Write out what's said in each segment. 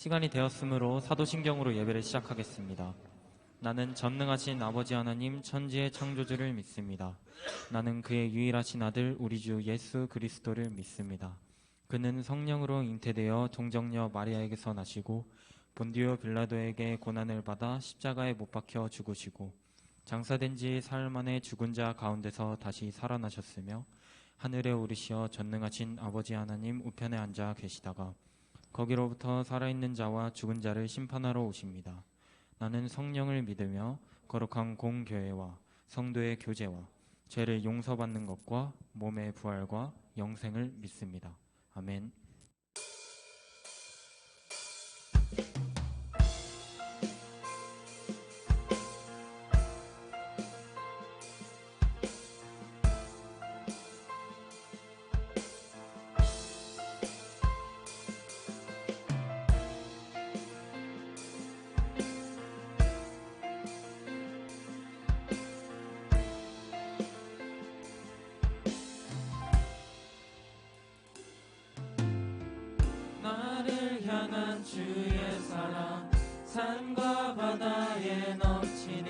시간이 되었으므로 사도신경으로 예배를 시작하겠습니다. 나는 전능하신 아버지 하나님 천지의 창조주를 믿습니다. 나는 그의 유일하신 아들 우리 주 예수 그리스도를 믿습니다. 그는 성령으로 잉태되어 동정녀 마리아에게서 나시고 본디오 빌라도에게 고난을 받아 십자가에 못 박혀 죽으시고 장사된 지 사흘 만에 죽은 자 가운데서 다시 살아나셨으며 하늘에 오르시어 전능하신 아버지 하나님 우편에 앉아 계시다가 거기로부터 살아있는 자와 죽은 자를 심판하러 오십니다. 나는 성령을 믿으며 거룩한 공교회와 성도의 교제와 죄를 용서받는 것과 몸의 부활과 영생을 믿습니다. 아멘. 주의 사랑 산과 바다에 넘치니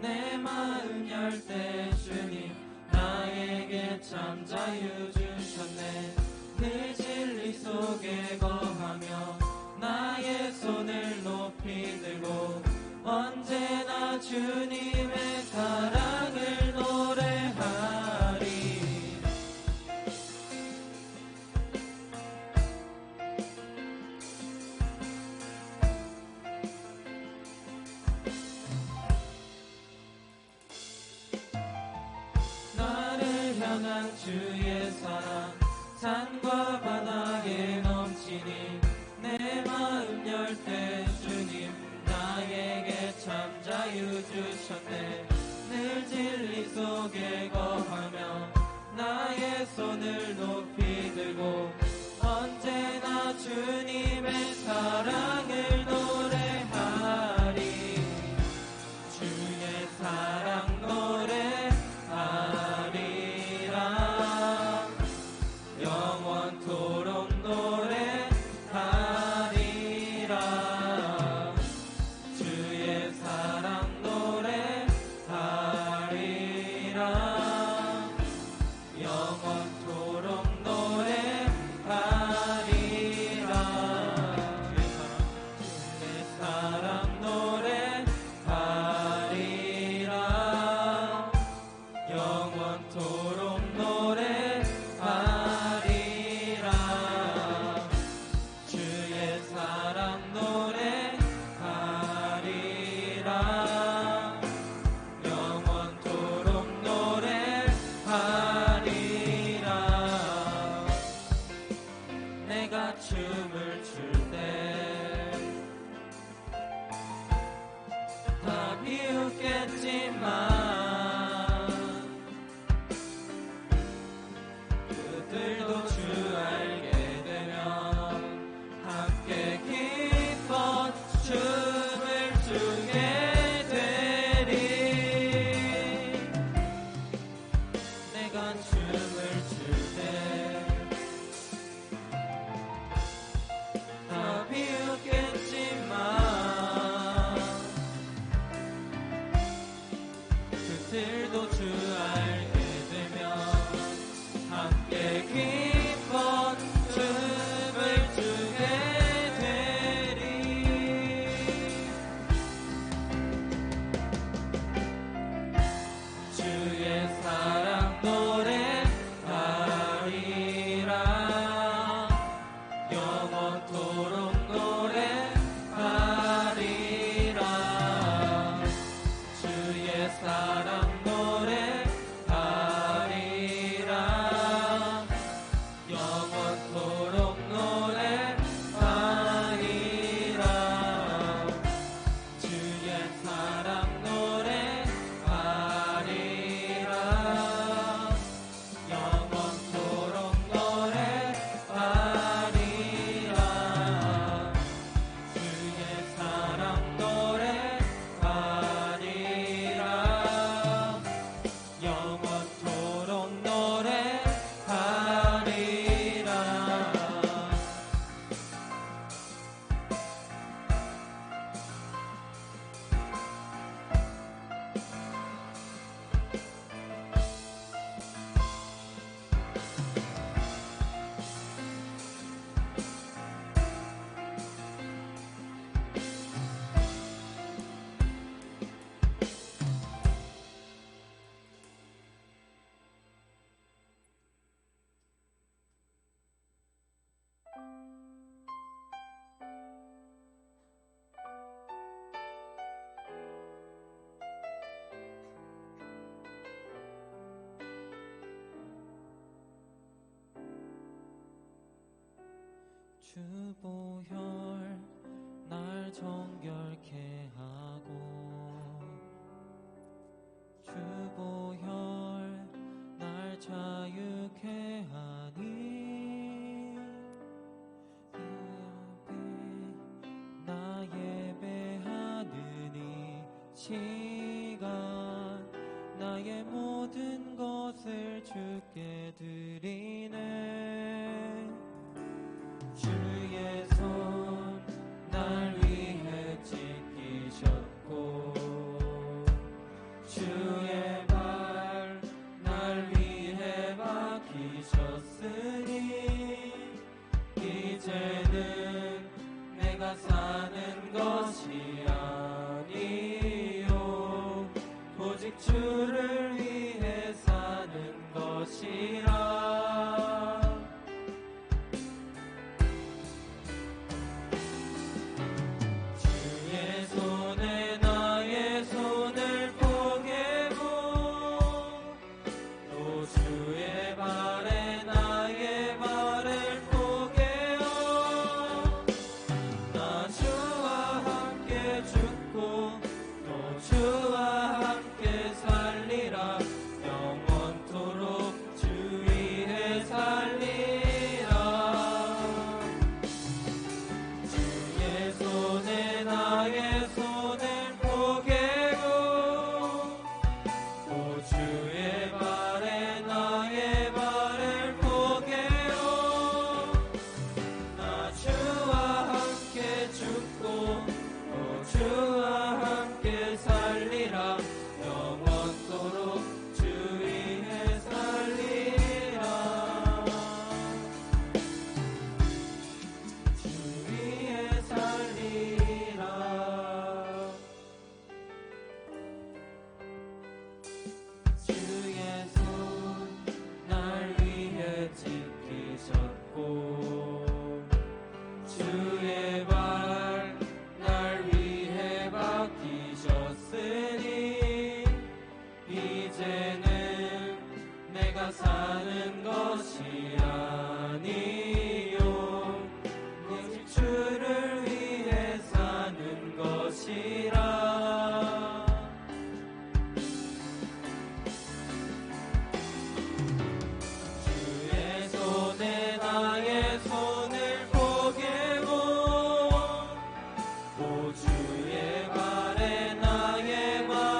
내 마음 열 때 주님 나에게 참 자유 주셨네. 늘 진리 속에 거하며 나의 손을 높이 들고 언제나 주님의 사랑을 노래하리. 주의 사랑 산과 바다에 넘치니 내 마음 열 때 주님 나에게 참 자유 주셨네. 늘 진리 속에 거하며 나의 손을 높이 들고 언제나 주님의 사랑을 노래하리. 주의 사랑 노래하리. 영원토록 노래하리라. 주의 사랑 노래하리라. 영원토록 노래하리라. 주의 사랑 노래하리라. 영원토록 춤을 출 때 다 비웃겠지만 그들도 주 알게 되면 함께 기뻐 춤을 추게 되리. 내가 춤을 출 때 그들도 주 알게 되면 함께 기뻐 춤을 추게 되리. 주의 사랑 노래하리라. 영원토록 노래하리라. 주의 사랑 노래하리라. 주보혈 날 정결케 하고 주보혈 날 자유케 하니 그 앞에 나 예배하는 이 시간 나의 모든 것을 주께 드리네. 주의 손 날 위해 지키셨고 주의 발 날 위해 박히셨으니 이제는 내가 사는 것이 아니요 오직 주를 위해 사는 것이라. 주의 손에 나의 손을 포개고 또 주의 발에 나의 발을 포개어 나 주와 함께 죽고 또 주와 함께 살리라. 영원토록 주 위에 살리라. 주의 손에 나의 손을 포개고 또 주의 발에 나의 발을 포개어 나 주와 함께 죽고 또 주와 함께 살리라. 영원토록 주 위에 살리라. 주 위에 살리라. 주의 손 날 위해 지키셨고 주의 발 날 위해 박히셨으니 이제는 내가 사는 것이 아니요 오직 주를 위해 사는 것이라. 주의 손에 나의 손을 포개고 또 주의 발에 나의 발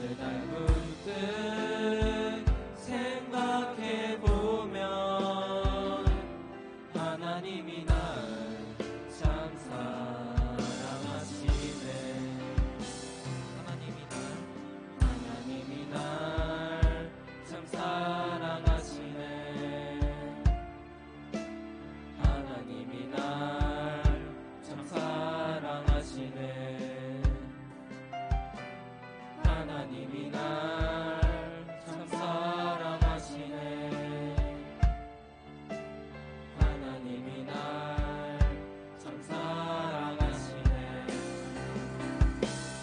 어느 날 문득 생각해보면 하나님이 날 참 사랑하시네. 하나님이 날 참 사랑하시네. 하나님이 날 참 사랑하시네. 하나님이 날 참 사랑하시네. 하나님이 날 참 사랑하시네.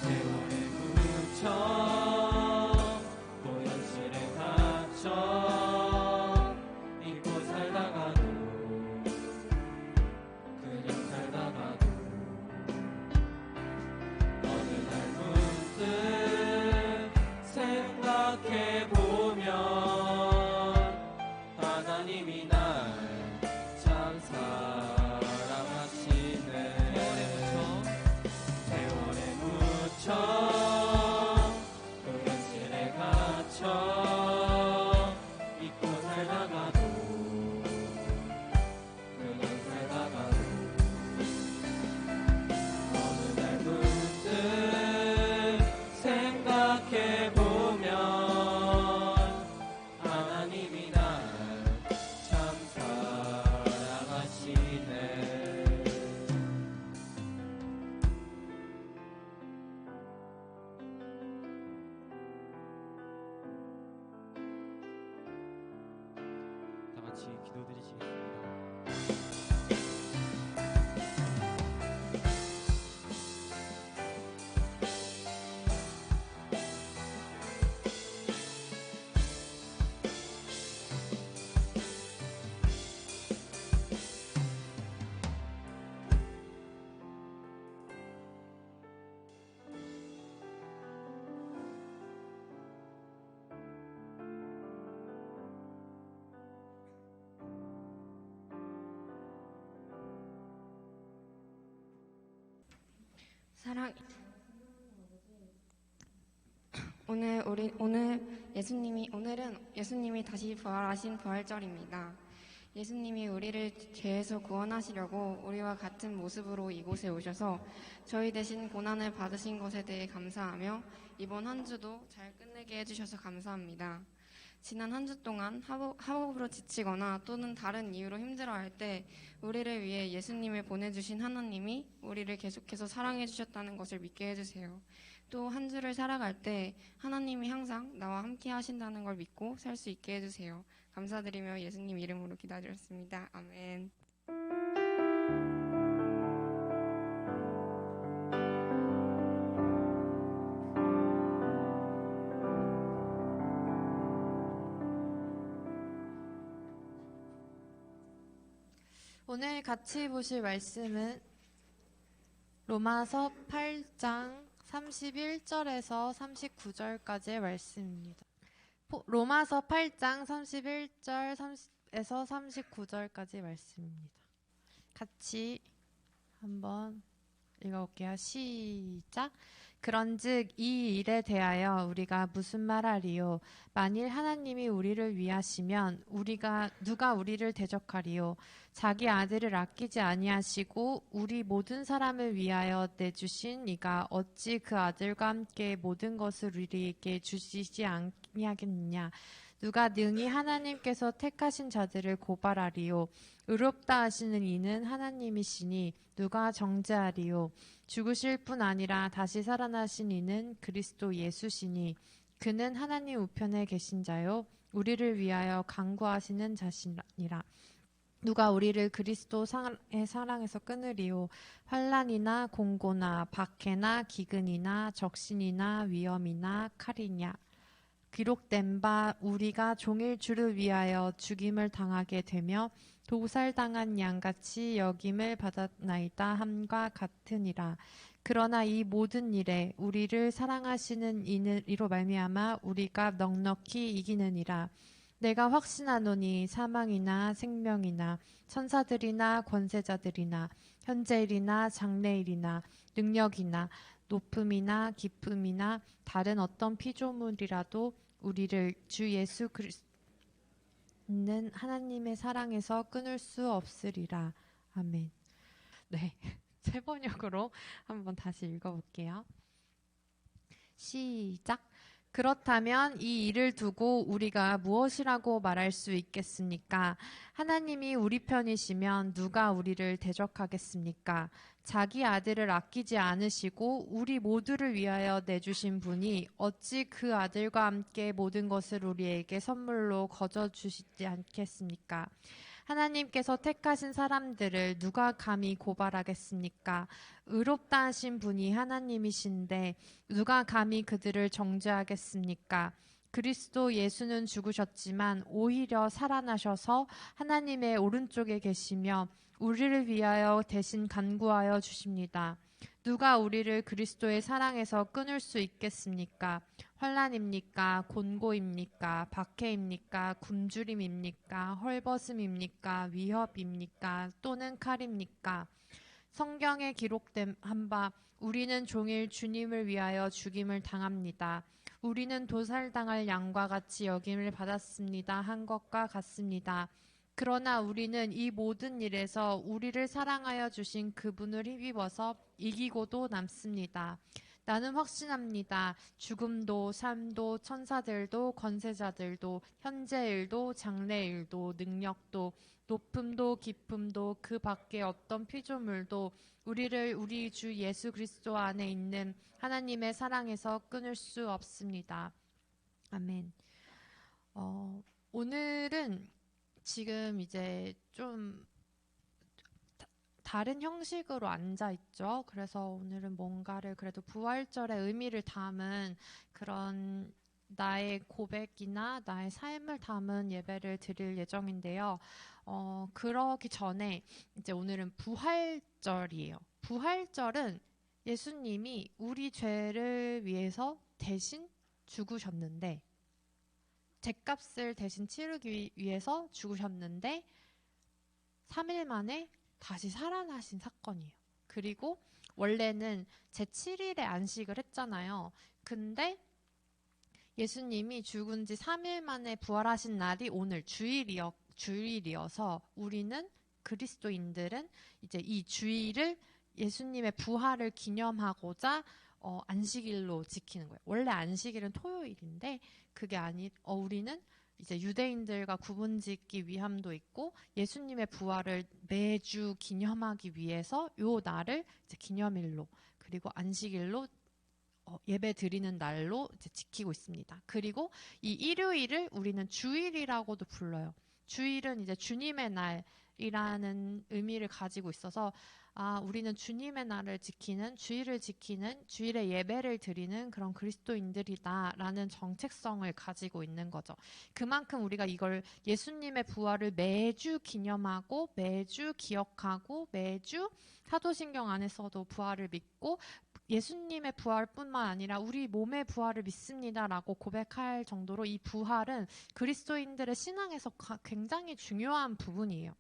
세월에 묻혀 또 현실에 갇혀 잊고 살다가도 그냥 살다가도 어느 날 문득 생각해보면 하나님이 날 참 사랑하시네. 세월에 묻혀 또 현실에 갇혀 잊고 살다가도 그냥 살다가도 어느 날 문득 생각해보면 하나님이 날 참 사랑하시네. 다 같이 기도드리시겠습니다. 사랑 오늘은 예수님이 다시 부활하신 부활절입니다. 예수님이 우리를 죄에서 구원하시려고 우리와 같은 모습으로 이곳에 오셔서 저희 대신 고난을 받으신 것에 대해 감사하며 이번 한 주도 잘 끝내게 해주셔서 감사합니다. 지난 한 주 동안 학업으로 지치거나 또는 다른 이유로 힘들어할 때 우리를 위해 예수님을 보내주신 하나님이 우리를 계속해서 사랑해 주셨다는 것을 믿게 해주세요. 또 한 주를 살아갈 때 하나님이 항상 나와 함께 하신다는 걸 믿고 살 수 있게 해주세요. 감사드리며 예수님 이름으로 기도드렸습니다. 아멘. 오늘 같이 보실 말씀은 로마서 8장 31절에서 39절까지의 말씀입니다. 로마서 8장 31절에서 39절까지 말씀입니다. 같이 한번 읽어볼게요. 시작. 그런즉 이 일에 대하여 우리가 무슨 말하리요? 만일 하나님이 우리를 위하시면 누가 우리를 대적하리요? 자기 아들을 아끼지 아니하시고 우리 모든 사람을 위하여 내주신 이가 어찌 그 아들과 함께 모든 것을 우리에게 주시지 아니하겠느냐? 누가 능히 하나님께서 택하신 자들을 고발하리요? 의롭다 하시는 이는 하나님이시니 누가 정죄하리요? 죽으실 뿐 아니라 다시 살아나신 이는 그리스도 예수시니 그는 하나님 우편에 계신 자요 우리를 위하여 간구하시는 자시니라. 누가 우리를 그리스도의 사랑에서 끊으리요? 환난이나 공고나 박해나 기근이나 적신이나 위험이나 칼이냐? 기록된 바 우리가 종일 주를 위하여 죽임을 당하게 되며 도살당한 양같이 여김을 받았나이다 함과 같으니라. 그러나 이 모든 일에 우리를 사랑하시는 이로 말미암아 우리가 넉넉히 이기느니라. 내가 확신하노니 사망이나 생명이나 천사들이나 권세자들이나 현재일이나 장래일이나 능력이나 높음이나 깊음이나 다른 어떤 피조물이라도 우리를 주 예수 그리스도 있는 하나님의 사랑에서 끊을 수 없으리라. 아멘. 네, 새 번역으로 한번 다시 읽어볼게요. 시작. 그렇다면 이 일을 두고 우리가 무엇이라고 말할 수 있겠습니까? 하나님이 우리 편이시면 누가 우리를 대적하겠습니까? 자기 아들을 아끼지 않으시고 우리 모두를 위하여 내주신 분이 어찌 그 아들과 함께 모든 것을 우리에게 선물로 거저 주시지 않겠습니까? 하나님께서 택하신 사람들을 누가 감히 고발하겠습니까? 의롭다 하신 분이 하나님이신데 누가 감히 그들을 정죄하겠습니까? 그리스도 예수는 죽으셨지만 오히려 살아나셔서 하나님의 오른쪽에 계시며 우리를 위하여 대신 간구하여 주십니다. 누가 우리를 그리스도의 사랑에서 끊을 수 있겠습니까? 환난입니까? 곤고입니까? 박해입니까? 굶주림입니까? 헐벗음입니까? 위협입니까? 또는 칼입니까? 성경에 기록된 바 우리는 종일 주님을 위하여 죽임을 당합니다. 우리는 도살당할 양과 같이 여김을 받았습니다. 한 것과 같습니다. 그러나 우리는 이 모든 일에서 우리를 사랑하여 주신 그분을 힘입어서 이기고도 남습니다. 나는 확신합니다. 죽음도 삶도 천사들도 권세자들도 현재일도 장래일도 능력도 높음도 깊음도 그 밖에 어떤 피조물도 우리를 우리 주 예수 그리스도 안에 있는 하나님의 사랑에서 끊을 수 없습니다. 아멘. 오늘은 지금 이제 좀 다른 형식으로 앉아 있죠. 그래서 오늘은 뭔가를 그래도 부활절의 의미를 담은 그런 나의 고백이나 나의 삶을 담은 예배를 드릴 예정인데요. 그러기 전에 이제 오늘은 부활절이에요. 부활절은 예수님이 우리 죄를 위해서 대신 죽으셨는데, 죗값을 대신 치르기 위해서 죽으셨는데 3일 만에 다시 살아나신 사건이에요. 그리고 원래는 제7일에 안식을 했잖아요. 근데 예수님이 죽은 지 3일 만에 부활하신 날이 오늘 주일이어서 우리는 그리스도인들은 이제 이 주일을 예수님의 부활을 기념하고자 안식일로 지키는 거예요. 원래 안식일은 토요일인데 그게 우리는 이제 유대인들과 구분짓기 위함도 있고 예수님의 부활을 매주 기념하기 위해서 요 날을 이제 기념일로 그리고 안식일로 예배 드리는 날로 이제 지키고 있습니다. 그리고 이 일요일을 우리는 주일이라고도 불러요. 주일은 이제 주님의 날이라는 의미를 가지고 있어서 우리는 주님의 날을 지키는, 주일을 지키는, 주일에 예배를 드리는 그런 그리스도인들이다라는 정체성을 가지고 있는 거죠. 그만큼 우리가 이걸 예수님의 부활을 매주 기념하고 매주 기억하고 매주 사도신경 안에서도 부활을 믿고 예수님의 부활뿐만 아니라 우리 몸의 부활을 믿습니다라고 고백할 정도로 이 부활은 그리스도인들의 신앙에서 굉장히 중요한 부분이에요.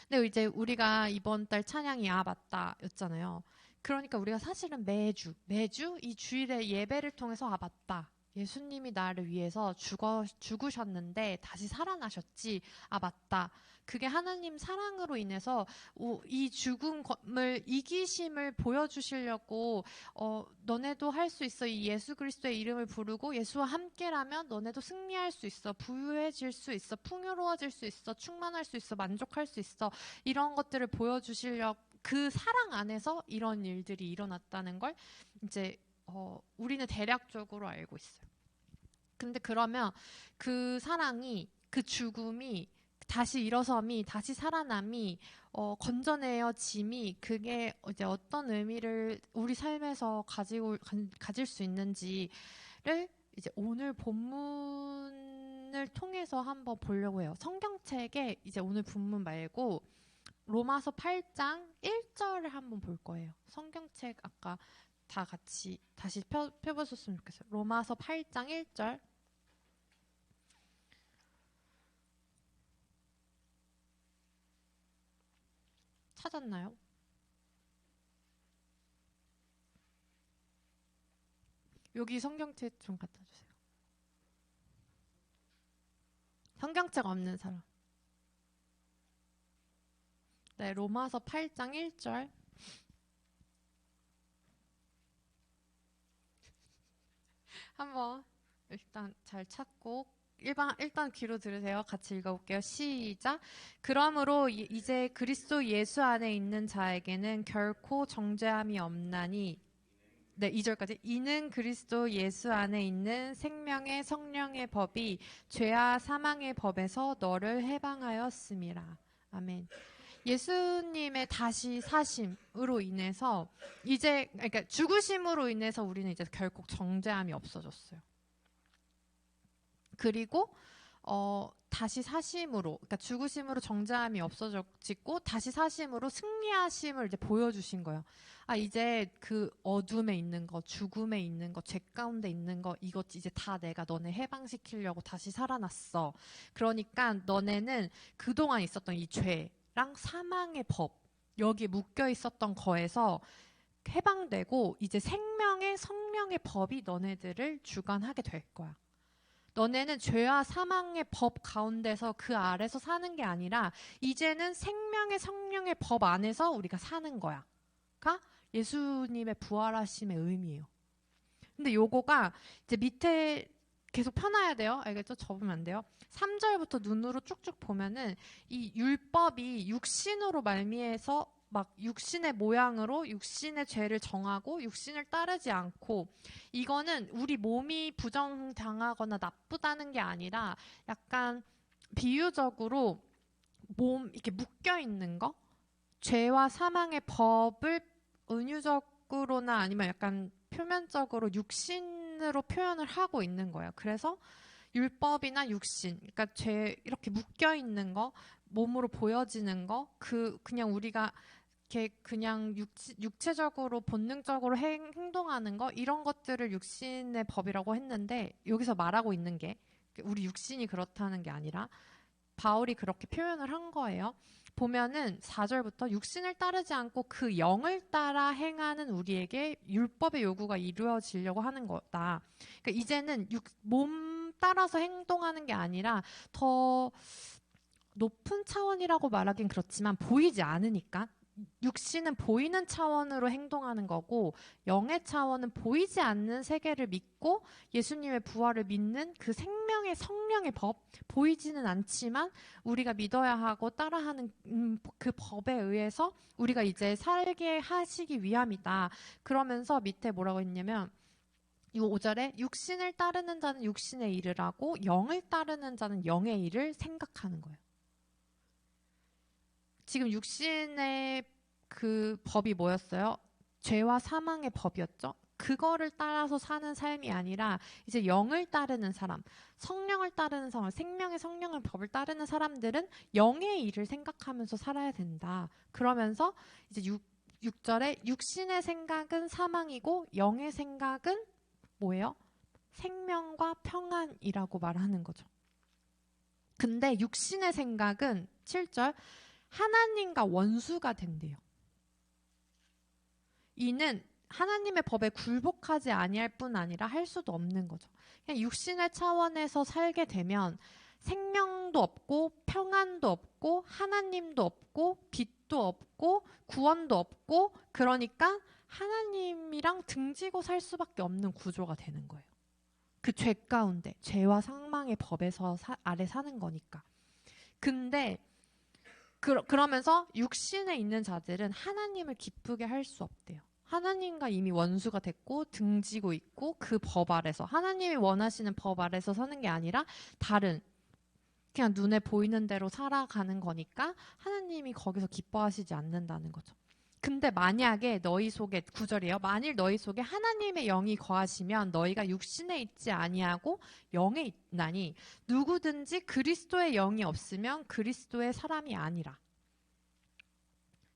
근데 이제 우리가 이번 달 찬양이 맞다 였잖아요. 그러니까 우리가 사실은 매주 이 주일의 예배를 통해서 맞다. 예수님이 나를 위해서 죽으셨는데 다시 살아나셨지. 맞다. 그게 하나님 사랑으로 인해서 이 죽음을 이기심을 보여주시려고 너네도 할 수 있어. 이 예수 그리스도의 이름을 부르고 예수와 함께라면 너네도 승리할 수 있어. 부유해질 수 있어. 풍요로워질 수 있어. 충만할 수 있어. 만족할 수 있어. 이런 것들을 보여주시려고 그 사랑 안에서 이런 일들이 일어났다는 걸 이제 우리는 대략적으로 알고 있어요. 근데 그러면 그 사랑이, 그 죽음이, 다시 일어섬이, 다시 살아남이, 건져내어짐이 그게 이제 어떤 의미를 우리 삶에서 가질 수 있는지를 이제 오늘 본문을 통해서 한번 보려고 해요. 성경책에 이제 오늘 본문 말고 로마서 8장 1절을 한번 볼 거예요. 성경책 아까 다 같이 다시 펴보셨으면 좋겠어요. 로마서 8장 1절. 찾았나요? 여기 성경책 좀 갖다 주세요. 성경책 없는 사람. 네, 로마서 8장 1절. 한번 일단 잘 찾고 일단 귀로 들으세요. 같이 읽어볼게요. 시작. 그러므로 이제 그리스도 예수 안에 있는 자에게는 결코 정죄함이 없나니. 네, 2절까지. 이는 그리스도 예수 안에 있는 생명의 성령의 법이 죄와 사망의 법에서 너를 해방하였음이라. 아멘. 예수님의 다시 사심으로 인해서 그러니까 죽으심으로 인해서 우리는 이제 결국 정죄함이 없어졌어요. 그리고 다시 사심으로, 그러니까 죽으심으로 정죄함이 없어졌고 다시 사심으로 승리하심을 이제 보여주신 거예요. 아, 이제 그 어둠에 있는 거, 죽음에 있는 거, 죄 가운데 있는 거, 이것 이제 다 내가 너네 해방시키려고 다시 살아났어. 그러니까 너네는 그동안 있었던 이 죄랑 사망의 법, 여기 묶여 있었던 거에서 해방되고 이제 생명의 성령의 법이 너네들을 주관하게 될 거야. 너네는 죄와 사망의 법 가운데서 그 아래서 사는 게 아니라 이제는 생명의 성령의 법 안에서 우리가 사는 거야. 가 예수님의 부활하심의 의미예요. 근데 요거가 이제 밑에 계속 펴놔야 돼요. 알겠죠? 접으면 안 돼요. 3절부터 눈으로 쭉쭉 보면은 이 율법이 육신으로 말미에서 막 육신의 모양으로 육신의 죄를 정하고 육신을 따르지 않고, 이거는 우리 몸이 부정당하거나 나쁘다는 게 아니라 약간 비유적으로 몸 이렇게 묶여 있는 거, 죄와 사망의 법을 은유적으로나 아니면 약간 표면적으로 육신으로 표현을 하고 있는 거예요. 그래서 율법이나 육신, 그러니까 죄 이렇게 묶여 있는 거, 몸으로 보여지는 거, 그냥 우리가 이렇게 그냥 육체적으로 본능적으로 행동하는 거, 이런 것들을 육신의 법이라고 했는데, 여기서 말하고 있는 게 우리 육신이 그렇다는 게 아니라 바울이 그렇게 표현을 한 거예요. 보면은 4절부터 육신을 따르지 않고 그 영을 따라 행하는 우리에게 율법의 요구가 이루어지려고 하는 거다. 그러니까 이제는 몸 따라서 행동하는 게 아니라 더 높은 차원이라고 말하긴 그렇지만 보이지 않으니까, 육신은 보이는 차원으로 행동하는 거고 영의 차원은 보이지 않는 세계를 믿고 예수님의 부활을 믿는 그 생명의 성령의 법, 보이지는 않지만 우리가 믿어야 하고 따라하는 그 법에 의해서 우리가 이제 살게 하시기 위함이다. 그러면서 밑에 뭐라고 했냐면 이 5절에 육신을 따르는 자는 육신의 일을 하고 영을 따르는 자는 영의 일을 생각하는 거예요. 지금 육신의 그 법이 뭐였어요? 죄와 사망의 법이었죠. 그거를 따라서 사는 삶이 아니라 이제 영을 따르는 사람, 성령을 따르는 사람, 생명의 성령의 법을 따르는 사람들은 영의 일을 생각하면서 살아야 된다. 그러면서 이제 6절에 육신의 생각은 사망이고 영의 생각은 뭐예요? 생명과 평안이라고 말하는 거죠. 근데 육신의 생각은 7절 하나님과 원수가 된대요. 이는 하나님의 법에 굴복하지 아니할 뿐 아니라 할 수도 없는 거죠. 그냥 육신의 차원에서 살게 되면 생명도 없고 평안도 없고 하나님도 없고 빛도 없고 구원도 없고, 그러니까 하나님이랑 등지고 살 수밖에 없는 구조가 되는 거예요. 그 죄 가운데, 죄와 사망의 법에서 아래 사는 거니까. 근데 그러면서 육신에 있는 자들은 하나님을 기쁘게 할 수 없대요. 하나님과 이미 원수가 됐고 등지고 있고 그 법 아래서, 하나님이 원하시는 법 아래서 사는 게 아니라 다른 그냥 눈에 보이는 대로 살아가는 거니까 하나님이 거기서 기뻐하시지 않는다는 거죠. 근데 만약에 너희 속에, 9절이에요. 만일 너희 속에 하나님의 영이 거하시면 너희가 육신에 있지 아니하고 영에 있나니 누구든지 그리스도의 영이 없으면 그리스도의 사람이 아니라.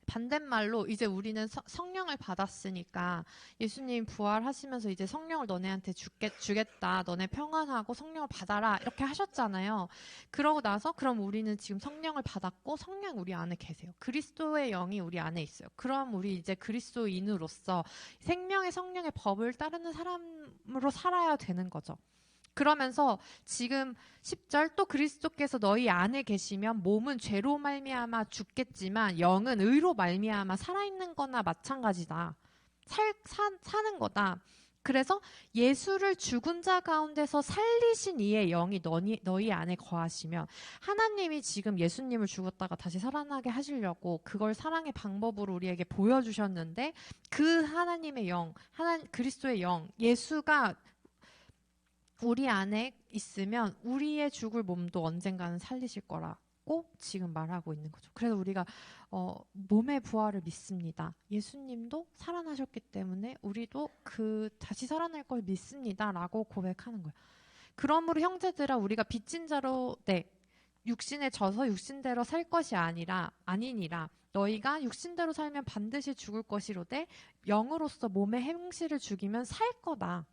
반대말로 이제 우리는 성령을 받았으니까 예수님 부활하시면서 이제 성령을 너네한테 주겠다. 너네 평안하고 성령을 받아라. 이렇게 하셨잖아요. 그러고 나서 그럼 우리는 지금 성령을 받았고 성령 우리 안에 계세요. 그리스도의 영이 우리 안에 있어요. 그럼 우리 이제 그리스도인으로서 생명의 성령의 법을 따르는 사람으로 살아야 되는 거죠. 그러면서 지금 10절 또 그리스도께서 너희 안에 계시면 몸은 죄로 말미암아 죽겠지만 영은 의로 말미암아 살아있는 거나 마찬가지다. 사는 거다. 그래서 예수를 죽은 자 가운데서 살리신 이의 영이 너희 안에 거하시면 하나님이 지금 예수님을 죽었다가 다시 살아나게 하시려고 그걸 사랑의 방법으로 우리에게 보여주셨는데 그 하나님의 영, 그리스도의 영, 예수가 우리 안에 있으면 우리의 죽을 몸도 언젠가는 살리실 거라고 지금 말하고 있는 거죠. 그래서 우리가 몸의 부활을 믿습니다. 예수님도 살아나셨기 때문에 우리도 다시 살아날 걸 믿습니다라고 고백하는 거예요. 그러므로 형제들아 우리가 빚진 자로 육신에 져서 육신대로 살 것이 아니니라. 너희가 육신대로 살면 반드시 죽을 것이로되 영으로서 몸의 행실을 죽이면 살 거다.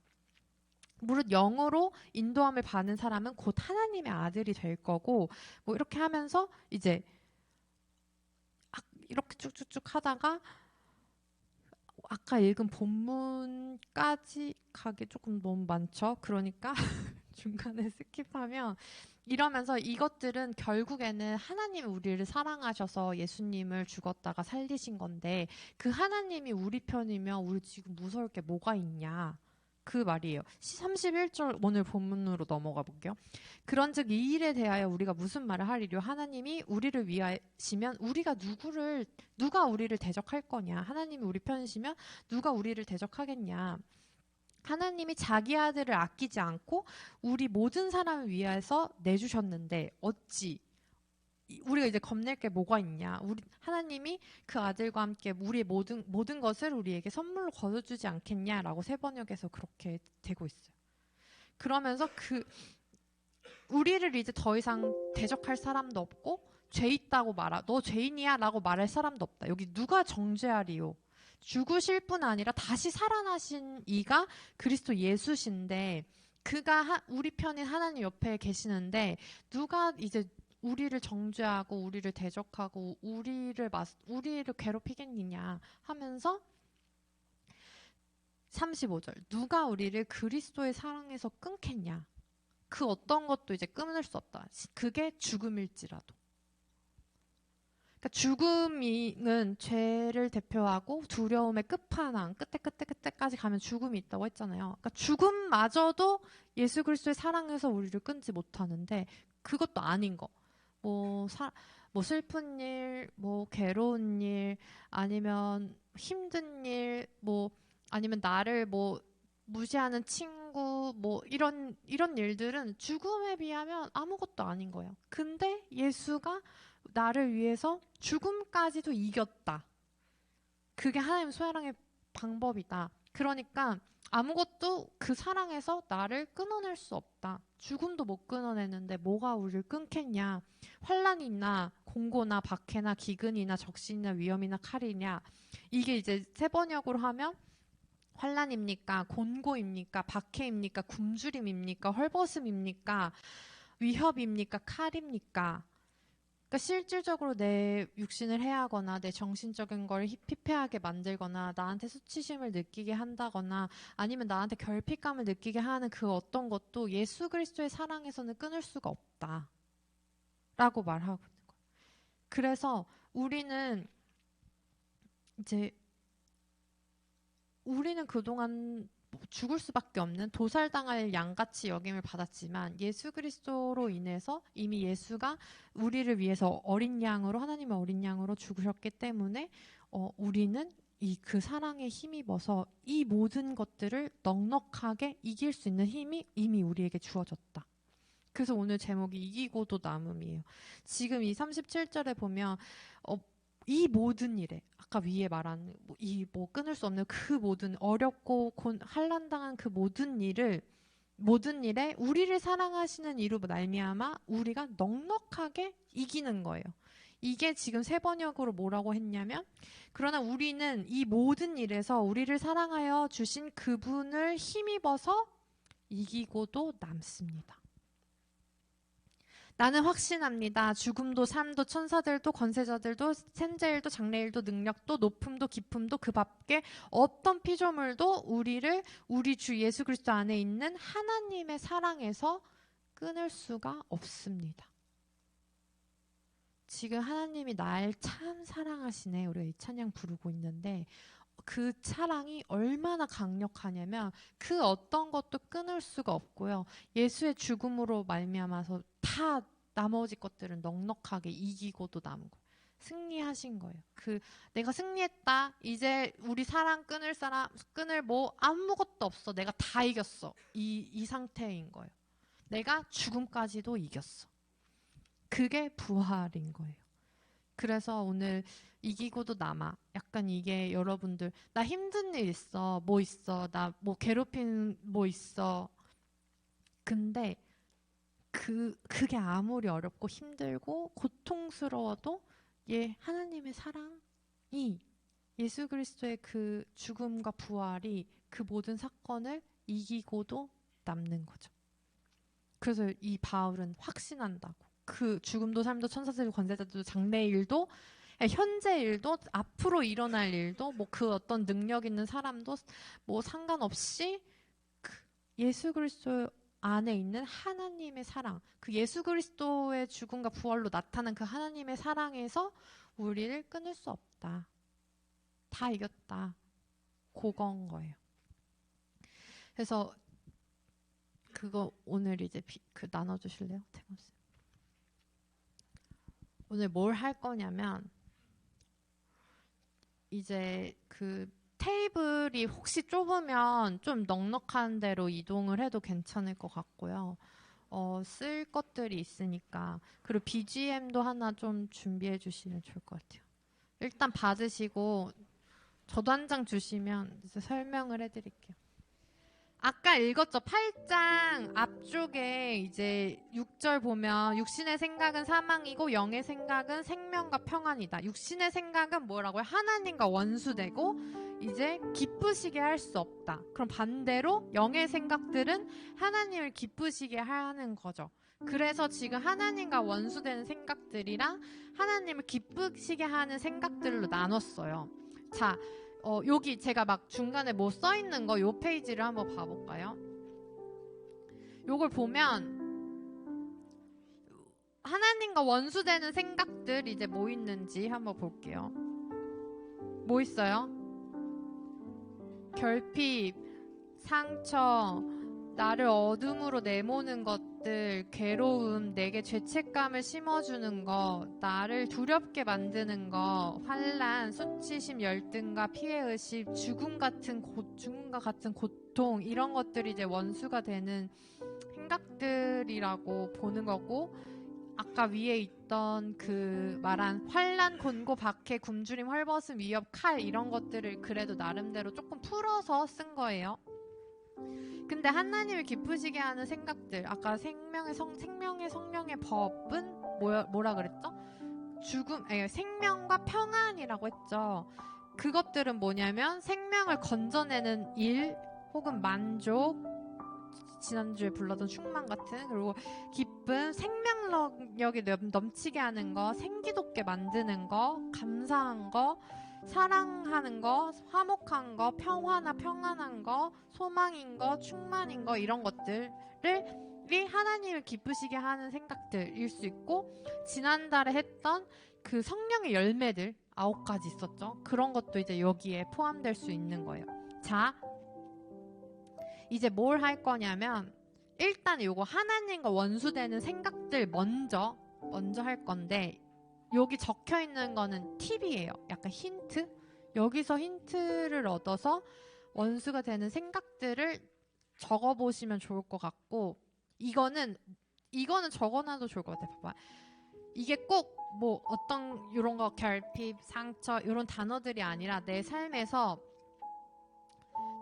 무릇 영으로 인도함을 받는 사람은 곧 하나님의 아들이 될 거고 뭐 이렇게 하면서 이제 이렇게 쭉쭉쭉 하다가 아까 읽은 본문까지 가기 조금 너무 많죠. 그러니까 중간에 스킵하면 이러면서 이것들은 결국에는 하나님이 우리를 사랑하셔서 예수님을 죽었다가 살리신 건데 그 하나님이 우리 편이면 우리 지금 무서울 게 뭐가 있냐. 그 말이에요. 31절 오늘 본문으로 넘어가 볼게요. 그런즉 이 일에 대하여 우리가 무슨 말을 하리요? 하나님이 우리를 위하시면 누가 우리를 대적할 거냐? 하나님이 우리 편이시면 누가 우리를 대적하겠냐? 하나님이 자기 아들을 아끼지 않고 우리 모든 사람을 위해서 내주셨는데 어찌 우리가 이제 겁낼 게 뭐가 있냐? 하나님이 그 아들과 함께 우리의 모든 것을 우리에게 선물로 거둬주지 않겠냐라고 세번역에서 그렇게 되고 있어요. 그러면서 우리를 이제 더 이상 대적할 사람도 없고 죄 있다고 너 죄인이야라고 말할 사람도 없다. 여기 누가 정죄하리요? 죽으실 뿐 아니라 다시 살아나신 이가 그리스도 예수신데 그가 우리 편인 하나님 옆에 계시는데 누가 이제 우리를 정죄하고 우리를 대적하고 우리를 괴롭히겠느냐 하면서 35절 누가 우리를 그리스도의 사랑에서 끊겠냐 그 어떤 것도 이제 끊을 수 없다. 그게 죽음일지라도. 그러니까 죽음은 죄를 대표하고 두려움의 끝판왕 끝에까지 가면 죽음이 있다고 했잖아요. 그러니까 죽음마저도 예수 그리스도의 사랑에서 우리를 끊지 못하는데 그것도 아닌 거. 뭐 슬픈 일, 뭐 괴로운 일, 아니면 힘든 일, 뭐 아니면 나를 뭐 무시하는 친구, 뭐 이런 일들은 죽음에 비하면 아무것도 아닌 거예요. 근데 예수가 나를 위해서 죽음까지도 이겼다. 그게 하나님의 사랑의 방법이다. 그러니까 아무것도 그 사랑에서 나를 끊어낼 수 없다. 죽음도 못 끊어내는데 뭐가 우리를 끊겠냐. 환난이나 공고나 박해나 기근이나 적신이나 위험이나 칼이냐. 이게 이제 세번역으로 하면 환난입니까? 곤고입니까? 박해입니까? 굶주림입니까? 헐벗음입니까? 위협입니까? 칼입니까? 그러니까 실질적으로 내 육신을 해하거나 내 정신적인 걸 피폐하게 만들거나 나한테 수치심을 느끼게 한다거나 아니면 나한테 결핍감을 느끼게 하는 그 어떤 것도 예수 그리스도의 사랑에서는 끊을 수가 없다. 라고 말하고 있는 거예요. 그래서 우리는 그동안 죽을 수밖에 없는 도살당할 양같이 여김을 받았지만 예수 그리스도로 인해서 이미 예수가 우리를 위해서 하나님의 어린 양으로 죽으셨기 때문에 우리는 그 사랑에 힘입어서 이 모든 것들을 넉넉하게 이길 수 있는 힘이 이미 우리에게 주어졌다. 그래서 오늘 제목이 이기고도 남음이에요. 지금 이 37절에 보면 이 모든 일에 아까 위에 말한 끊을 수 없는 그 모든 어렵고 환난당한 그 모든 일에 우리를 사랑하시는 이로 말미암아 우리가 넉넉하게 이기는 거예요. 이게 지금 세 번역으로 뭐라고 했냐면, 그러나 우리는 이 모든 일에서 우리를 사랑하여 주신 그분을 힘입어서 이기고도 남습니다. 나는 확신합니다. 죽음도 삶도 천사들도 권세자들도 생제일도 장래일도 능력도 높음도 깊음도 그 밖에 어떤 피조물도 우리를 우리 주 예수 그리스도 안에 있는 하나님의 사랑에서 끊을 수가 없습니다. 지금 하나님이 날 참 사랑하시네. 우리가 이 찬양 부르고 있는데 그 사랑이 얼마나 강력하냐면 그 어떤 것도 끊을 수가 없고요. 예수의 죽음으로 말미암아서 다 나머지 것들은 넉넉하게 이기고도 남은 거예요. 승리하신 거예요. 내가 승리했다. 이제 우리 사랑 끊을 뭐 아무것도 없어. 내가 다 이겼어. 이 상태인 거예요. 내가 죽음까지도 이겼어. 그게 부활인 거예요. 그래서 오늘 이기고도 남아. 약간 이게 여러분들 나 힘든 일 있어. 뭐 있어. 나 뭐 괴롭힌 뭐 있어. 근데 그게 아무리 어렵고 힘들고 고통스러워도 하나님의 사랑이 예수 그리스도의 그 죽음과 부활이 그 모든 사건을 이기고도 남는 거죠. 그래서 이 바울은 확신한다고. 그 죽음도 삶도 천사들도 권세자들도 장래 일도 현재 일도 앞으로 일어날 일도 뭐 그 어떤 능력 있는 사람도 뭐 상관없이 예수 그리스도 안에 있는 하나님의 사랑, 그 예수 그리스도의 죽음과 부활로 나타난 그 하나님의 사랑에서 우리를 끊을 수 없다. 다 이겼다. 그건 거예요. 그래서 그거 오늘 이제 나눠주실래요? 태권스. 오늘 뭘 할 거냐면 이제 테이블이 혹시 좁으면 좀 넉넉한 데로 이동을 해도 괜찮을 것 같고요. 쓸 것들이 있으니까. 그리고 BGM도 하나 좀 준비해 주시면 좋을 것 같아요. 일단 받으시고 저도 한 장 주시면 이제 설명을 해드릴게요. 아까 읽었죠? 8장 앞쪽에 이제 6절 보면 육신의 생각은 사망이고 영의 생각은 생명과 평안이다. 육신의 생각은 뭐라고요? 하나님과 원수되고 이제 기쁘시게 할 수 없다. 그럼 반대로 영의 생각들은 하나님을 기쁘시게 하는 거죠. 그래서 지금 하나님과 원수되는 생각들이랑 하나님을 기쁘시게 하는 생각들로 나눴어요. 자, 여기 제가 막 중간에 뭐 써있는 거 요 페이지를 한번 봐볼까요? 요걸 보면 하나님과 원수되는 생각들 이제 뭐 있는지 한번 볼게요. 뭐 있어요? 결핍, 상처, 나를 어둠으로 내모는 것들, 괴로움, 내게 죄책감을 심어주는 것, 나를 두렵게 만드는 것, 환난, 수치심, 열등과 피해의식, 죽음과 같은 고통, 이런 것들이 이제 원수가 되는 생각들이라고 보는 거고, 아까 위에 있던 말한 환난, 곤고, 박해, 굶주림, 헐벗음, 위협, 칼 이런 것들을 그래도 나름대로 조금 풀어서 쓴 거예요. 근데 하나님을 기쁘시게 하는 생각들, 아까 생명의 성령의 법은 뭐라 그랬죠? 생명과 평안이라고 했죠. 그것들은 뭐냐면 생명을 건져내는 일 혹은 만족, 지난주에 불렀던 충만 같은, 그리고 기쁨, 생명력이 넘치게 하는 거, 생기돋게 만드는 거, 감사한 거, 사랑하는 거, 화목한 거, 평화나 평안한 거, 소망인 거, 충만인 거, 이런 것들이 하나님을 기쁘시게 하는 생각들일 수 있고, 지난달에 했던 그 성령의 열매들 9가지 있었죠. 그런 것도 이제 여기에 포함될 수 있는 거예요. 자, 이제 뭘 할 거냐면 일단 요거 하나님과 원수되는 생각들 먼저 할 건데, 여기 적혀 있는 거는 팁이에요. 약간 힌트? 여기서 힌트를 얻어서 원수가 되는 생각들을 적어보시면 좋을 것 같고, 이거는 적어놔도 좋을 것 같아요. 봐봐. 이게 꼭 뭐 어떤 이런 거 결핍, 상처 이런 단어들이 아니라 내 삶에서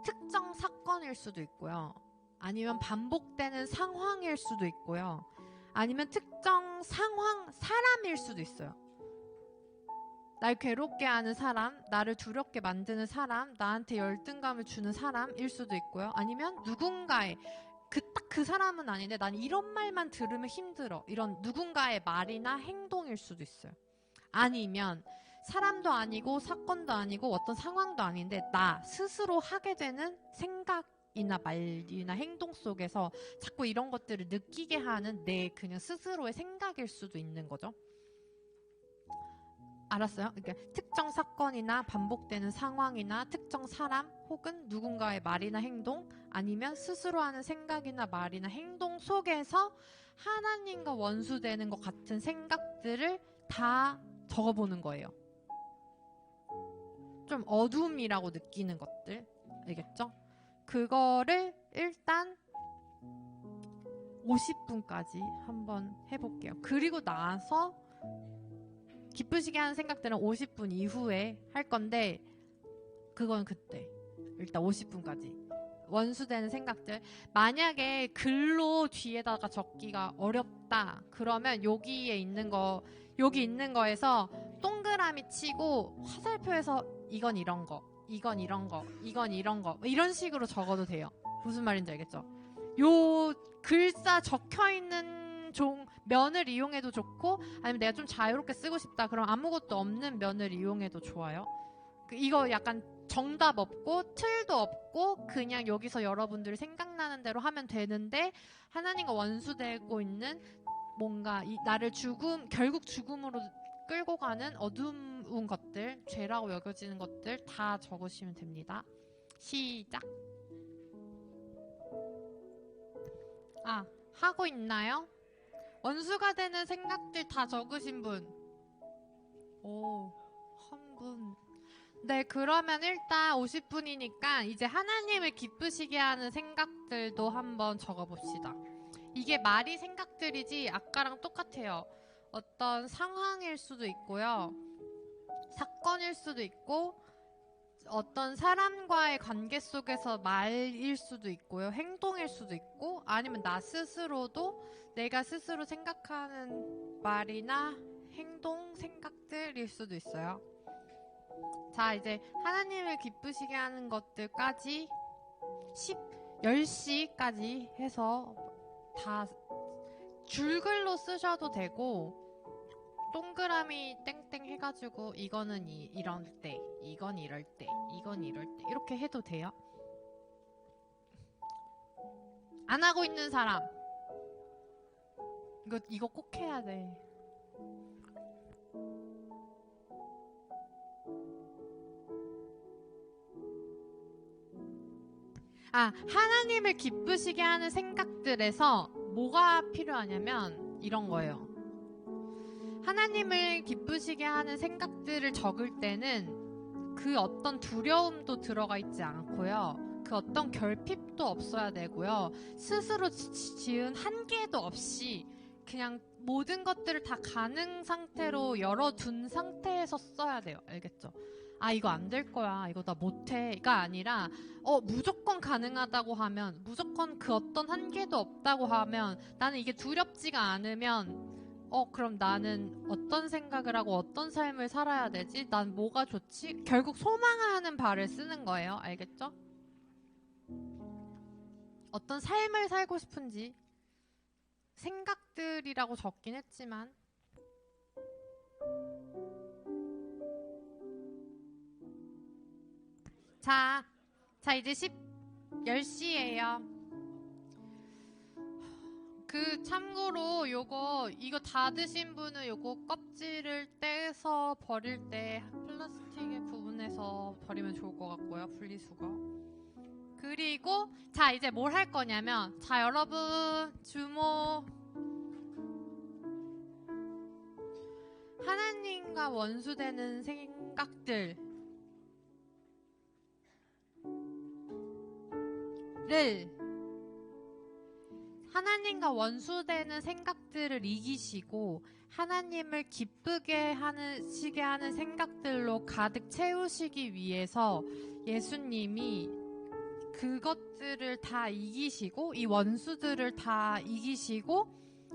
특정 사건일 수도 있고요. 아니면 반복되는 상황일 수도 있고요. 아니면 특정 상황, 사람일 수도 있어요. 날 괴롭게 하는 사람, 나를 두렵게 만드는 사람, 나한테 열등감을 주는 사람일 수도 있고요. 아니면 누군가의 딱 그 사람은 아닌데 난 이런 말만 들으면 힘들어. 이런 누군가의 말이나 행동일 수도 있어요. 아니면 사람도 아니고 사건도 아니고 어떤 상황도 아닌데 나 스스로 하게 되는 생각이나 말이나 행동 속에서 자꾸 이런 것들을 느끼게 하는 내 그냥 스스로의 생각일 수도 있는 거죠. 알았어요? 그러니까 특정 사건이나 반복되는 상황이나 특정 사람 혹은 누군가의 말이나 행동 아니면 스스로 하는 생각이나 말이나 행동 속에서 하나님과 원수되는 것 같은 생각들을 다 적어보는 거예요. 좀 어둠이라고 느끼는 것들 알겠죠? 그거를 일단 50분까지 한번 해볼게요. 그리고 나서 기쁘시게 하는 생각들은 50분 이후에 할 건데 그건 그때 일단 50분까지 원수되는 생각들 만약에 글로 뒤에다가 적기가 어렵다 그러면 여기 있는 거에서 동그라미 치고 화살표에서 이건 이런 거 이건 이런 거 이건 이런 거 이런 식으로 적어도 돼요. 무슨 말인지 알겠죠? 요 글자 적혀있는 면을 이용해도 좋고 아니면 내가 좀 자유롭게 쓰고 싶다 그럼 아무것도 없는 면을 이용해도 좋아요. 이거 약간 정답 없고 틀도 없고 그냥 여기서 여러분들이 생각나는 대로 하면 되는데 하나님과 원수되고 있는 뭔가 나를 결국 죽음으로 끌고 가는 어두운 것들 죄라고 여겨지는 것들 다 적으시면 됩니다. 시작. 하고 있나요? 원수가 되는 생각들 다 적으신 분? 한 분. 네, 그러면 일단 50분이니까 이제 하나님을 기쁘시게 하는 생각들도 한번 적어봅시다. 이게 말이 생각들이지 아까랑 똑같아요. 어떤 상황일 수도 있고요. 사건일 수도 있고 어떤 사람과의 관계 속에서 말일 수도 있고요. 행동일 수도 있고 아니면 나 스스로도 내가 스스로 생각하는 말이나 행동, 생각들일 수도 있어요. 자, 이제 하나님을 기쁘시게 하는 것들까지 10시까지 해서 다 줄글로 쓰셔도 되고 동그라미 땡땡 해가지고 이거는 이럴 때, 이건 이럴 때, 이건 이럴 때 이렇게 해도 돼요. 안 하고 있는 사람 이거 꼭 해야 돼. 하나님을 기쁘시게 하는 생각들에서 뭐가 필요하냐면 이런 거예요. 하나님을 기쁘시게 하는 생각들을 적을 때는 그 어떤 두려움도 들어가 있지 않고요. 그 어떤 결핍도 없어야 되고요. 스스로 지은 한계도 없이 그냥 모든 것들을 다 가능 상태로 열어둔 상태에서 써야 돼요. 알겠죠? 이거 안 될 거야. 이거 나 못해.가 아니라 무조건 가능하다고 하면 무조건 그 어떤 한계도 없다고 하면 나는 이게 두렵지가 않으면 그럼 나는 어떤 생각을 하고 어떤 삶을 살아야 되지? 난 뭐가 좋지? 결국 소망하는 바를 쓰는 거예요. 알겠죠? 어떤 삶을 살고 싶은지 생각들이라고 적긴 했지만 자 이제 10시예요. 참고로 이거 다 드신 분은 요거 껍질을 떼서 버릴 때 플라스틱의 부분에서 버리면 좋을 것 같고요. 분리수거. 그리고 자 이제 뭘 할 거냐면 자 여러분 주모 하나님과 원수되는 생각들을 하나님과 원수되는 생각들을 이기시고 하나님을 기쁘게 하시게 하는 생각들로 가득 채우시기 위해서 예수님이 그것들을 다 이기시고 이 원수들을 다 이기시고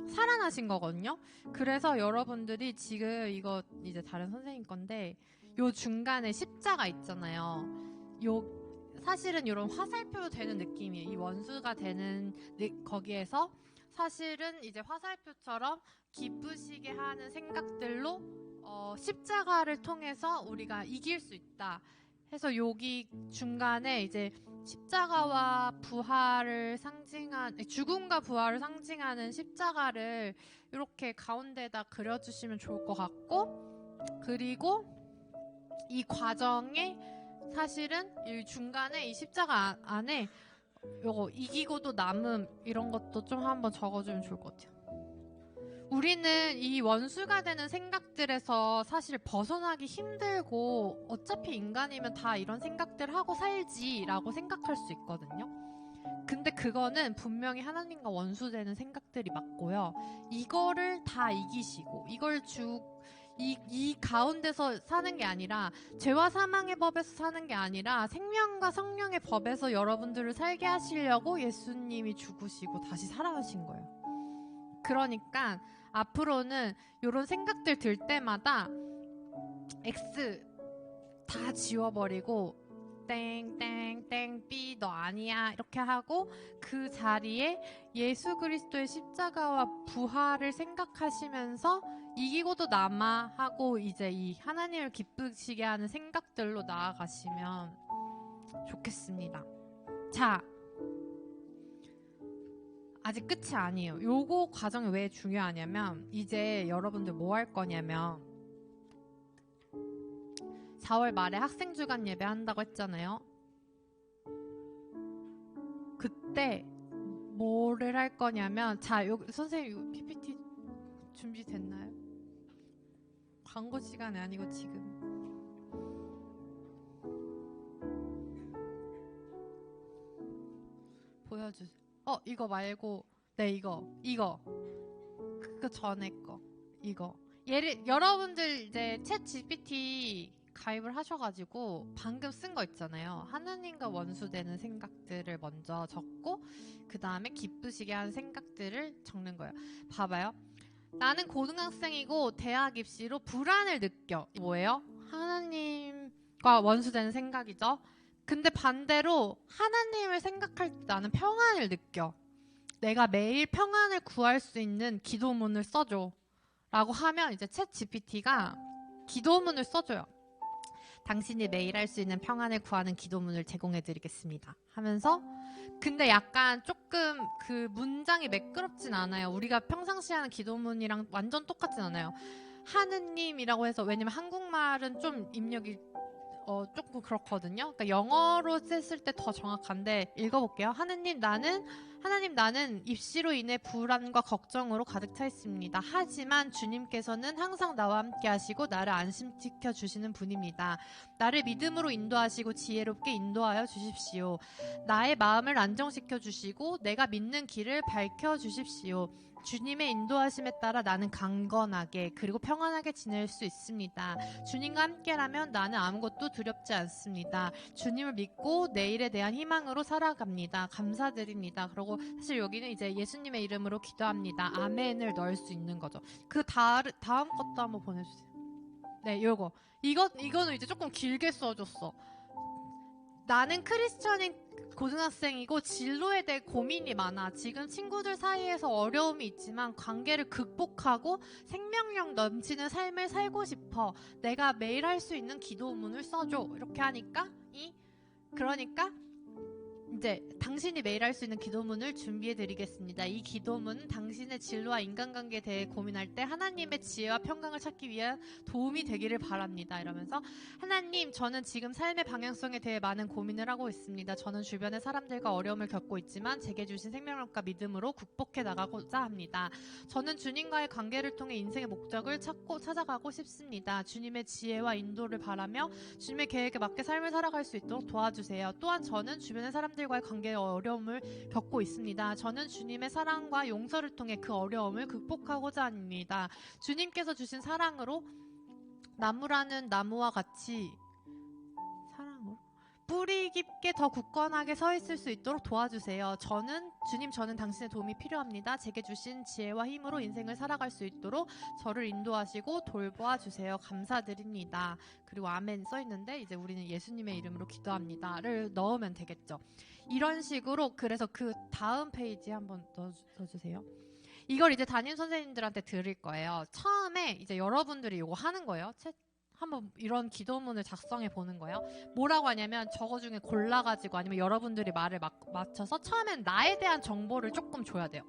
살아나신 거거든요. 그래서 여러분들이 지금 이거 이제 다른 선생님 건데 요 중간에 십자가 있잖아요. 요 사실은 이런 화살표 되는 느낌이에요. 이 원수가 되는 거기에서 사실은 이제 화살표처럼 기쁘시게 하는 생각들로 십자가를 통해서 우리가 이길 수 있다. 해서 여기 중간에 이제 십자가와 부활을 죽음과 부활을 상징하는 십자가를 이렇게 가운데다 그려주시면 좋을 것 같고, 그리고 이 과정에 사실은 이 중간에 이 십자가 안에 요거 이기고도 남음 이런 것도 좀 한번 적어주면 좋을 것 같아요. 우리는 이 원수가 되는 생각들에서 사실 벗어나기 힘들고 어차피 인간이면 다 이런 생각들 하고 살지라고 생각할 수 있거든요. 근데 그거는 분명히 하나님과 원수되는 생각들이 맞고요. 이거를 다 이기시고 이 가운데서 사는 게 아니라 죄와 사망의 법에서 사는 게 아니라 생명과 성령의 법에서 여러분들을 살게 하시려고 예수님이 죽으시고 다시 살아나신 거예요. 그러니까 앞으로는 이런 생각들 들 때마다 X 다 지워버리고 땡땡땡 B 너 아니야 이렇게 하고 그 자리에 예수 그리스도의 십자가와 부활을 생각하시면서 이기고도 남아 하고 이제 이 하나님을 기쁘시게 하는 생각들로 나아가시면 좋겠습니다. 자, 아직 끝이 아니에요. 요거 과정이 왜 중요하냐면 이제 여러분들 뭐 할 거냐면 4월 말에 학생주간 예배 한다고 했잖아요. 그때 뭐를 할 거냐면 자, 선생님 PPT 준비됐나요? 광고 시간이 아니고 지금 보여주세요. 이거 말고 네 이거 그 전에 거 이거 여러분들 이제 챗 GPT 가입을 하셔가지고 방금 쓴 거 있잖아요. 하나님과 원수되는 생각들을 먼저 적고 그 다음에 기쁘시게 하는 생각들을 적는 거예요. 봐봐요. 나는 고등학생이고 대학 입시로 불안을 느껴. 뭐예요? 하나님과 원수되는 생각이죠. 근데 반대로 하나님을 생각할 때 나는 평안을 느껴. 내가 매일 평안을 구할 수 있는 기도문을 써줘 라고 하면 이제 챗 GPT가 기도문을 써줘요. 당신이 매일 할 수 있는 평안을 구하는 기도문을 제공해 드리겠습니다 하면서 근데 약간 조금 그 문장이 매끄럽진 않아요. 우리가 평상시에 하는 기도문이랑 완전 똑같진 않아요. 하느님이라고 해서 왜냐면 한국말은 좀 입력이 조금 그렇거든요. 그러니까 영어로 썼을 때 더 정확한데 읽어볼게요. 하나님 나는 입시로 인해 불안과 걱정으로 가득 차 있습니다. 하지만 주님께서는 항상 나와 함께 하시고 나를 안심시켜 주시는 분입니다. 나를 믿음으로 인도하시고 지혜롭게 인도하여 주십시오. 나의 마음을 안정시켜 주시고 내가 믿는 길을 밝혀 주십시오. 주님의 인도하심에 따라 나는 강건하게 그리고 평안하게 지낼 수 있습니다. 주님과 함께라면 나는 아무것도 두렵지 않습니다. 주님을 믿고 내일에 대한 희망으로 살아갑니다. 감사드립니다. 그리고 사실 여기는 이제 예수님의 이름으로 기도합니다. 아멘을 넣을 수 있는 거죠. 그 다음 것도 한번 보내주세요. 네, 이거는 이제 조금 길게 써줬어. 나는 크리스천인 고등학생이고 진로에 대해 고민이 많아. 지금 친구들 사이에서 어려움이 있지만 관계를 극복하고 생명력 넘치는 삶을 살고 싶어. 내가 매일 할 수 있는 기도문을 써줘. 이렇게 하니까 그러니까 이제 당신이 매일 할 수 있는 기도문을 준비해 드리겠습니다. 이 기도문은 당신의 진로와 인간관계에 대해 고민할 때 하나님의 지혜와 평강을 찾기 위한 도움이 되기를 바랍니다. 이러면서 하나님, 저는 지금 삶의 방향성에 대해 많은 고민을 하고 있습니다. 저는 주변의 사람들과 어려움을 겪고 있지만 제게 주신 생명력과 믿음으로 극복해 나가고자 합니다. 저는 주님과의 관계를 통해 인생의 목적을 찾아가고 싶습니다. 주님의 지혜와 인도를 바라며 주님의 계획에 맞게 삶을 살아갈 수 있도록 도와주세요. 또한 저는 주변의 사람들과의 관계에 어려움을 겪고 있습니다. 저는 주님의 사랑과 용서를 통해 그 어려움을 극복하고자 합니다. 주님께서 주신 사랑으로 나무라는 나무와 같이 사랑으로 뿌리 깊게 더 굳건하게 서 있을 수 있도록 도와주세요. 주님, 저는 당신의 도움이 필요합니다. 제게 주신 지혜와 힘으로 인생을 살아갈 수 있도록 저를 인도하시고 돌보아 주세요. 감사드립니다. 그리고 아멘 써 있는데 이제 우리는 예수님의 이름으로 기도합니다를 넣으면 되겠죠. 이런 식으로. 그래서 그 다음 페이지 한번 넣어주세요. 이걸 이제 담임 선생님들한테 드릴 거예요. 처음에 이제 여러분들이 이거 하는 거예요. 한번 이런 기도문을 작성해 보는 거예요. 뭐라고 하냐면 저거 중에 골라가지고 아니면 여러분들이 말을 맞춰서 처음엔 나에 대한 정보를 조금 줘야 돼요.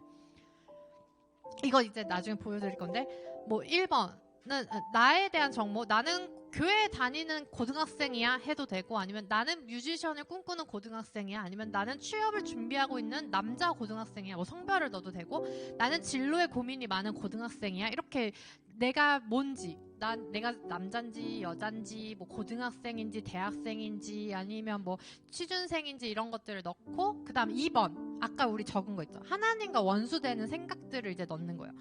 이거 이제 나중에 보여드릴 건데, 뭐 1번은 나에 대한 정보, 나는 교회 다니는 고등학생이야 해도 되고, 아니면 나는 뮤지션을 꿈꾸는 고등학생이야, 아니면 나는 취업을 준비하고 있는 남자 고등학생이야, 뭐 성별을 넣어도 되고, 나는 진로에 고민이 많은 고등학생이야, 이렇게 내가 뭔지, 내가 남잔지 여잔지 뭐 고등학생인지 대학생인지 아니면 뭐 취준생인지 이런 것들을 넣고, 그 다음 2번 아까 우리 적은 거 있죠. 하나님과 원수되는 생각들을 이제 넣는 거예요.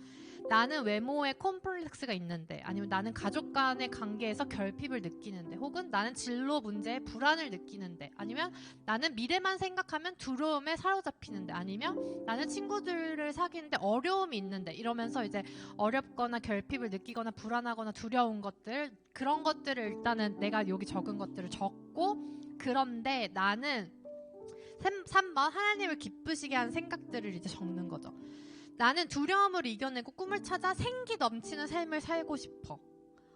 나는 외모에 콤플렉스가 있는데, 아니면 나는 가족 간의 관계에서 결핍을 느끼는데, 혹은 나는 진로 문제에 불안을 느끼는데, 아니면 나는 미래만 생각하면 두려움에 사로잡히는데, 아니면 나는 친구들을 사귀는데 어려움이 있는데, 이러면서 이제 어렵거나 결핍을 느끼거나 불안하거나 두려운 것들, 그런 것들을 일단은 내가 여기 적은 것들을 적고, 그런데 나는 3번 하나님을 기쁘시게 하는 생각들을 이제 적는 거죠. 나는 두려움을 이겨내고 꿈을 찾아 생기 넘치는 삶을 살고 싶어.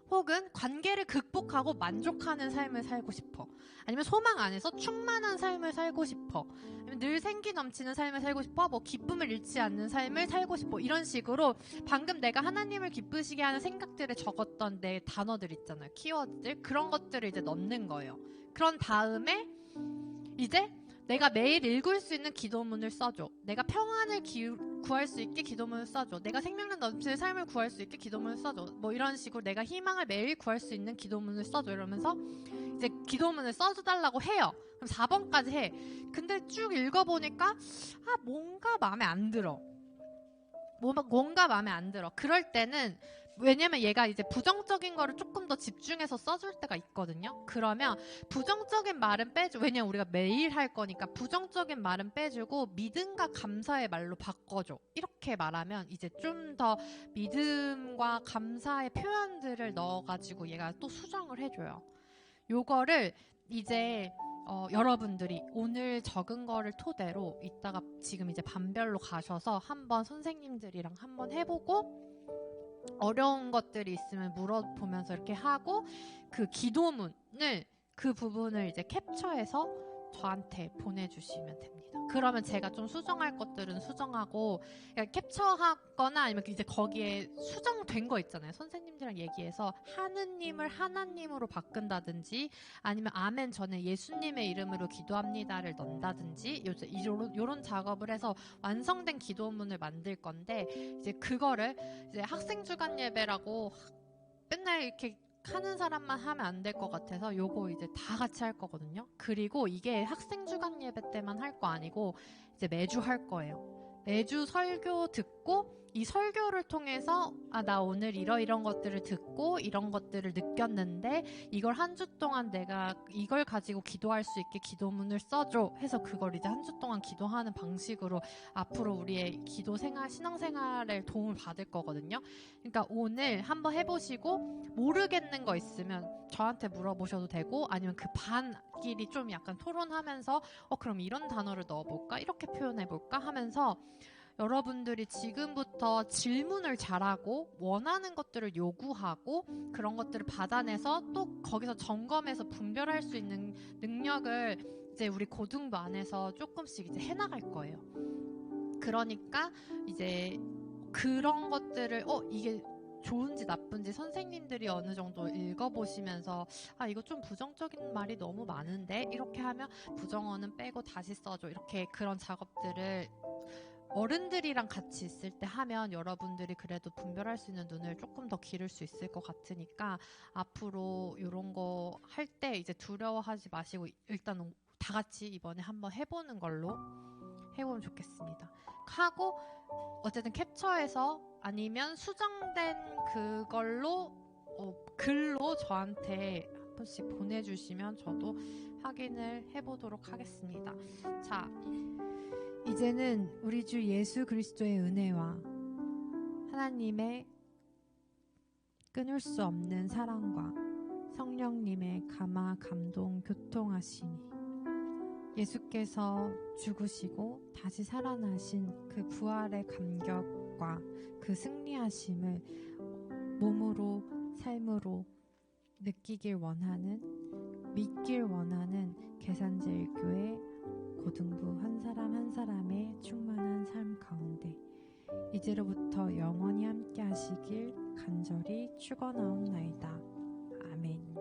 혹은 관계를 극복하고 만족하는 삶을 살고 싶어. 아니면 소망 안에서 충만한 삶을 살고 싶어. 아니면 늘 생기 넘치는 삶을 살고 싶어. 뭐 기쁨을 잃지 않는 삶을 살고 싶어. 이런 식으로 방금 내가 하나님을 기쁘시게 하는 생각들을 적었던 내 단어들 있잖아요. 키워드들. 그런 것들을 이제 넣는 거예요. 그런 다음에 이제 내가 매일 읽을 수 있는 기도문을 써줘. 내가 평안을 구할 수 있게 기도문을 써줘. 내가 생명력 넘치는 삶을 구할 수 있게 기도문을 써줘. 뭐 이런 식으로 내가 희망을 매일 구할 수 있는 기도문을 써줘. 이러면서 이제 기도문을 써달라고 해요. 그럼 4번까지 해. 근데 쭉 읽어보니까 뭔가 마음에 안 들어. 뭔가 마음에 안 들어. 그럴 때는, 왜냐면 얘가 이제 부정적인 거를 조금 더 집중해서 써줄 때가 있거든요. 그러면 부정적인 말은 빼주고, 왜냐면 우리가 매일 할 거니까 부정적인 말은 빼주고 믿음과 감사의 말로 바꿔줘. 이렇게 말하면 이제 좀 더 믿음과 감사의 표현들을 넣어가지고 얘가 또 수정을 해줘요. 요거를 이제 여러분들이 오늘 적은 거를 토대로 이따가 지금 이제 반별로 가셔서 한번 선생님들이랑 한번 해보고, 어려운 것들이 있으면 물어보면서 이렇게 하고, 그 기도문을, 그 부분을 이제 캡처해서 저한테 보내주시면 됩니다. 그러면 제가 좀 수정할 것들은 수정하고, 그러니까 캡처하거나 아니면 이제 거기에 수정된 거 있잖아요. 선생님들이랑 얘기해서 하느님을 하나님으로 바꾼다든지, 아니면 아멘 전에 예수님의 이름으로 기도합니다를 넣는다든지, 이런 작업을 해서 완성된 기도문을 만들 건데, 이제 그거를 이제 학생 주간 예배라고 맨날 이렇게 하는 사람만 하면 안 될 것 같아서 요거 이제 다 같이 할 거거든요. 그리고 이게 학생 주간 예배 때만 할 거 아니고 이제 매주 할 거예요. 매주 설교 듣고, 이 설교를 통해서 나 오늘 이런 것들을 듣고 이런 것들을 느꼈는데 이걸 한 주 동안 내가 이걸 가지고 기도할 수 있게 기도문을 써줘 해서 그걸 이제 한 주 동안 기도하는 방식으로 앞으로 우리의 기도 생활, 신앙생활에 도움을 받을 거거든요. 그러니까 오늘 한번 해보시고 모르겠는 거 있으면 저한테 물어보셔도 되고, 아니면 그 반끼리 좀 약간 토론하면서 그럼 이런 단어를 넣어볼까? 이렇게 표현해볼까? 하면서 여러분들이 지금부터 질문을 잘하고 원하는 것들을 요구하고 그런 것들을 받아내서 또 거기서 점검해서 분별할 수 있는 능력을 이제 우리 고등부 안에서 조금씩 이제 해나갈 거예요. 그러니까 이제 그런 것들을 이게 좋은지 나쁜지 선생님들이 어느 정도 읽어보시면서 이거 좀 부정적인 말이 너무 많은데 이렇게 하면 부정어는 빼고 다시 써줘, 이렇게 그런 작업들을 어른들이랑 같이 있을 때 하면 여러분들이 그래도 분별할 수 있는 눈을 조금 더 기를 수 있을 것 같으니까 앞으로 이런 거 할 때 이제 두려워하지 마시고 일단 다 같이 이번에 한번 해보는 걸로 해보면 좋겠습니다. 하고 어쨌든 캡처해서 아니면 수정된 그걸로 글로 저한테 한 번씩 보내주시면 저도 확인을 해보도록 하겠습니다. 자, 이제는 우리 주 예수 그리스도의 은혜와 하나님의 끊을 수 없는 사랑과 성령님의 감화 감동 교통하심이 예수께서 죽으시고 다시 살아나신 그 부활의 감격과 그 승리하심을 몸으로 삶으로 느끼길 원하는 믿길 원하는 계산제일교회 고등부 한 사람 한 사람의 충만한 삶 가운데 이제로부터 영원히 함께 하시길 간절히 축원하옵나이다. 아멘.